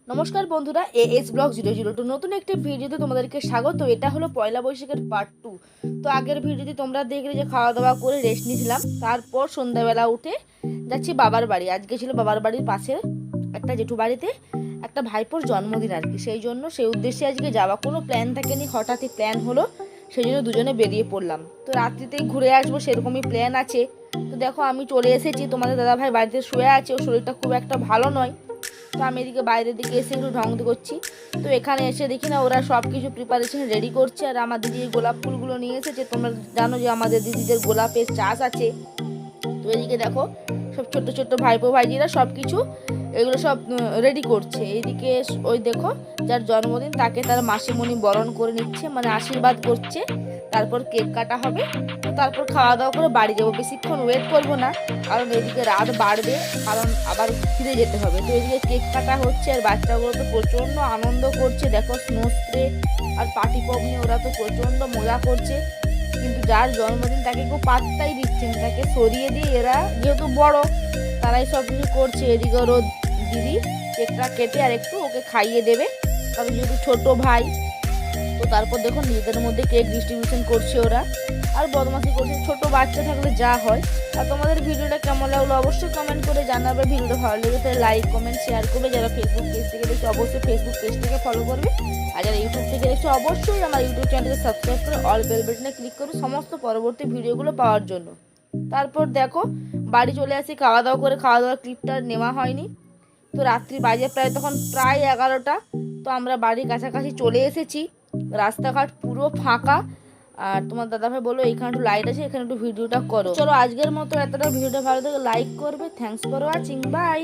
নমস্কার বন্ধুরা, as blog 002 নতুন একটি ভিডিওতে তোমাদেরকে স্বাগত। এটা হলো পয়লা বৈশাখের পার্ট 2। তো আগের ভিডিওতে তোমরা দেখলে যে খাওয়া দাওয়া করে রেস্ট নিয়েছিলাম, তারপর সন্ধ্যাবেলা উঠে যাচ্ছি বাবার বাড়ি। আজকে ছিল বাবার বাড়ির পাশে একটা জেঠু বাড়িতে একটা ভাইপোর জন্মদিন আর কি, সেই জন্য সেই উদ্দেশ্যে আজকে যাওয়া। কোনো প্ল্যান থাকেনি, হঠাৎই প্ল্যান হলো, সেই জন্য দুজনে বেরিয়ে পড়লাম। তো রাত্রিতেই ঘুরে আসবো সেরকমই প্ল্যান আছে। তো দেখো আমি চলে এসেছি, তোমাদের দাদাভাই বাড়িতে শুয়ে আছে, ওর শরীরটা খুব একটা ভালো নয়। তো আমি এদিকে বাইরের দিকে এসে একটু ঢং করছি। তো এখানে এসে দেখি না ওরা সব কিছু প্রিপারেশন রেডি করছে, আর আমার দিদি গোলাপ ফুলগুলো নিয়ে এসেছে। তোমরা জানো যে আমাদের দিদিদের গোলাপের চাষ আছে। তো এদিকে দেখো সব ছোট্ট ছোট্ট ভাইপো ভাইজিরা সব কিছু এগুলো সব রেডি করছে। এইদিকে ওই দেখো যার জন্মদিন তাকে তার মাসিমণি বরণ করে নিচ্ছে, মানে আশীর্বাদ করছে। তারপর কেক কাটা হবে, তো তারপর খাওয়া দাওয়া করে বাড়ি যাবো। বেশিক্ষণ ওয়েট করবো না, কারণ এদিকে রাত বাড়বে, কারণ আবার ফিরে যেতে হবে। তো এদিকে কেক কাটা হচ্ছে, আর বাচ্চাগুলো তো প্রচণ্ড আনন্দ করছে। দেখো স্নো স্প্রে আর পার্টি পপ নিয়ে ওরা তো প্রচণ্ড মজা করছে। কিন্তু যার জন্মদিন তাকে কেউ পাত্তাই দিচ্ছে না, তাকে সরিয়ে দিয়ে এরা যেহেতু বড় তারাই সব কিছু করছে। এদিকে ওর দিদি কেকটা কেটে আর একটু ওকে খাইয়ে দেবে, কারণ যেহেতু ছোট ভাই। তো তারপর দেখো নিজেদের মধ্যে কেক ডিস্ট্রিবিউশন করছে ওরা, আর বদমাশি করছে, ছোট বাচ্চা থাকলে যা হয়। আর তোমাদের ভিডিওটা কেমন লাগলো অবশ্যই কমেন্ট করে জানাবে। ভিডিওটা ভালো লেগে তাহলে লাইক কমেন্ট শেয়ার করবে। যারা ফেসবুক পেজ থেকে দেখছো অবশ্যই ফেসবুক পেজটাকে ফলো করবে, আর যারা ইউটিউব থেকে দেখছো অবশ্যই আমার ইউটিউব চ্যানেলকে সাবস্ক্রাইব করে অল বেল বাটনে ক্লিক করবে সমস্ত পরবর্তী ভিডিওগুলো পাওয়ার জন্য। তারপর দেখো বাড়ি চলে আসি, খাওয়া দাওয়া করে, খাওয়া দাওয়ার ক্লিপটা নেওয়া হয়নি। তো রাত্রি বাজে তখন প্রায় 11টা। তো আমরা বাড়ির কাছাকাছি চলে এসেছি, রাস্তাঘাট পুরো ফাঁকা। আর তোমার দাদাভাই বললো এইখানে একটু লাইট আছে, এখানে একটু ভিডিওটা করো। চলো আজকের মতো এতটা, ভিডিওটা ভালো থেকে লাইক করবে। Thanks for watching, by.